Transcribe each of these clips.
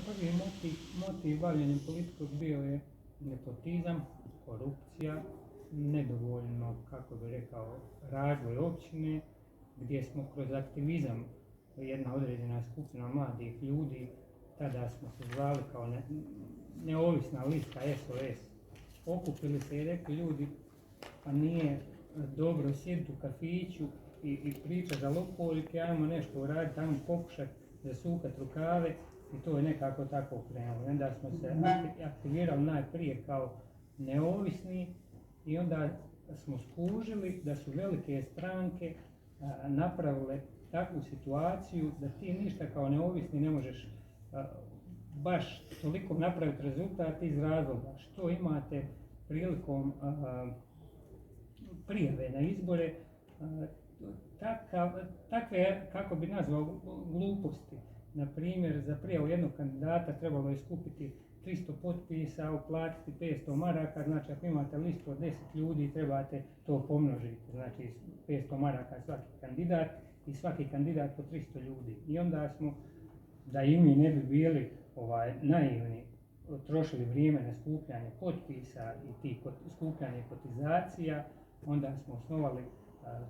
prvi motiv bavljenja politikom bio je nepotizam, korupcija, nedovoljno, kako bi rekao, razvoj općine, gdje smo kroz aktivizam, jedna određena skupina mladih ljudi, tada smo se zvali kao neovisna lista SOS, okupili se i rekli ljudi, pa nije dobro sjediti u kafiću i pričati za lopovike, ajmo nešto uraditi, ajmo pokušati zasukati rukave i to je nekako tako krenulo. Onda smo se aktivirali najprije kao neovisni i onda smo skužili da su velike stranke napravile takvu situaciju da ti ništa kao neovisni ne možeš baš toliko napraviti rezultat iz razloga što imate prilikom prijave na izbore takve, kako bi nazvao, gluposti. Na primjer, za prijavu jednog kandidata trebalo je skupiti 300 potpisa, uplatiti 500 maraka, znači ako imate listu od 10 ljudi trebate to pomnožiti, znači 500 maraka svaki kandidat i svaki kandidat po 300 ljudi. I onda smo, da i mi ne bi bili naivni, trošili vrijeme na skupljanje potpisa i skupljanje kotizacija, onda smo osnovali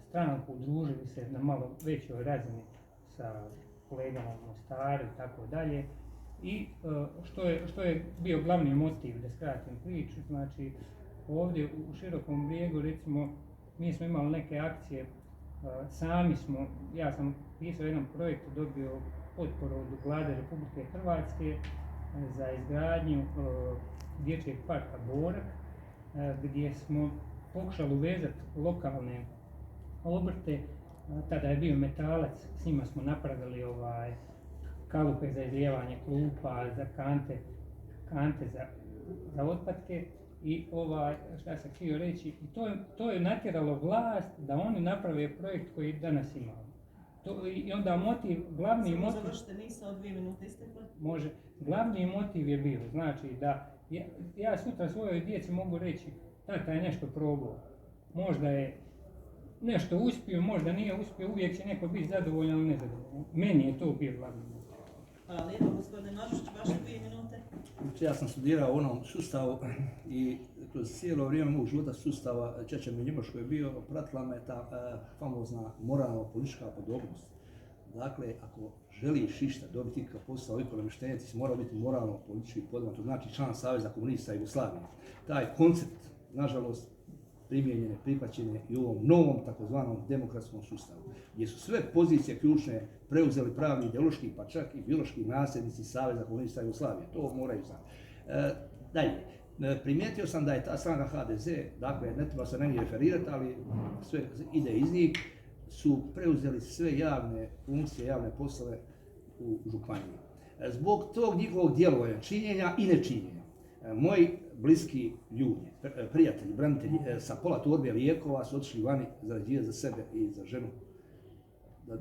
stranku, udružili se na malo većoj razini sa kolegama u Mostaru i tako dalje. I što je bio glavni motiv, da skratim priču, znači ovdje u Širokom Brijegu, recimo, mi smo imali neke akcije, sami smo, ja sam pisao jedan projekt, dobio potporu od Vlade Republike Hrvatske za izgradnju dječjeg parka Borak, gdje smo pokušali uvezati lokalne obrte. Tada je bio Metalac, s njima smo napravili kalupe za izlijevanje klupa, za kante za otpadke i šta sam htio reći, to je natjeralo vlast da oni naprave projekt koji danas imamo. I onda glavni motiv... Završite, nisam od 2 minute istekle. Može. Glavni motiv je bio, znači da ja sutra svojoj djeci mogu reći, tata je nešto probao, možda je nešto uspio, možda nije uspio, uvijek će neko biti zadovoljan ili nezadovoljan. Meni je to bio glavni motiv. Hvala lijepo, gospodine Mažušić, vaše 2 minute. Ja sam studirao u onom sustavu i kroz cijelo vrijeme mog života sustava Čečen u Njemačkoj je bio, pratila me ta famozna moralno-politička podobnost. Dakle, ako želiš išta dobiti kao posao i namještenje, ti si morao biti moralno-politički podoban, to znači član Saveza komunista Jugoslavije. Taj koncept, nažalost, primijenjene, prihvaćene i u ovom novom takozvanom demokratskom sustavu, gdje su sve pozicije ključne preuzeli pravni, ideološki, pa čak i biološki nasljednici Saveza komunista Jugoslavije. To moraju znati. Dalje, primijetio sam da je ta stranka HDZ, dakle, ne treba se na njih referirati, ali sve ide iz njih, su preuzeli sve javne funkcije, javne poslove u županiji. Zbog tog njihovog djelovanja, činjenja i nečinjenja, moji bliski ljudi, prijatelji, branitelji sa pola torbe lijekova su otišli vani zarađivati za sebe i za ženu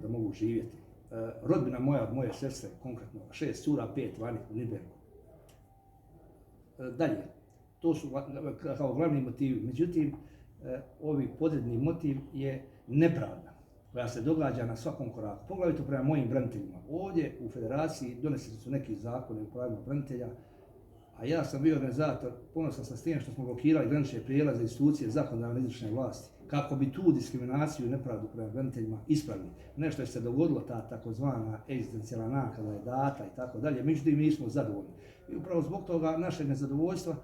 da mogu živjeti. Rodbina moja od moje sestre, konkretno 6 cura, 5 vani u Nidbergu. Dalje, to su kao glavni motivi. Međutim, ovi podredni motiv je nepravda koja se događa na svakom koraku, poglavito prema mojim braniteljima. Ovdje u Federaciji doneseni su neki zakoni o pravima branitelja, a ja sam bio organizator, ponosan sam s tim što smo blokirali granične prijelaze institucije zakonodavne izvršne vlasti, kako bi tu diskriminaciju i nepravdu prema braniteljima ispravili. Nešto je se dogodilo, ta takozvana egzistencijalna naknada je data i tako dalje, međutim mi smo zadovoljni. I upravo zbog toga našeg nezadovoljstva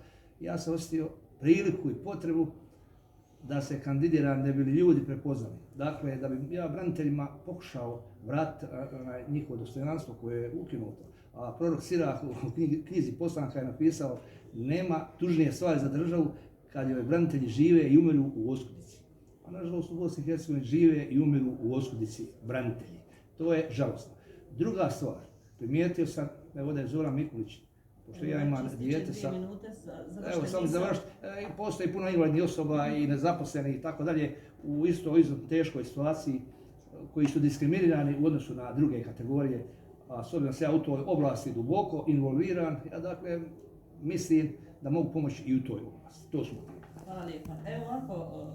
ja sam osjetio priliku i potrebu da se kandidiram, ne bi li ljudi prepoznali. Dakle, da bi ja braniteljima pokušao vratiti njihovo dostojanstvo koje je ukinuto. A prorok Sirah u knjizi Poslanka je napisao: nema tužnije stvari za državu kad joj branitelji žive i umiru u oskudici. A nažalost u Bosni i Hercegovini žive i umiru u oskudici branitelji. To je žalostno. Druga stvar, primijetio sam, evo da je Zoran Mikulić, pošto ja imam dijete sa... Evo, samo završiti. Postoji puno invalidnih osoba i nezaposlenih i tako dalje u isto teškoj situaciji koji su diskriminirani u odnosu na druge kategorije. A s obzirom da se ja u toj oblasti duboko involviran, ja dakle mislim da mogu pomoći i u toj oblasti. To su motivi. Hvala lijepa. Evo ovako,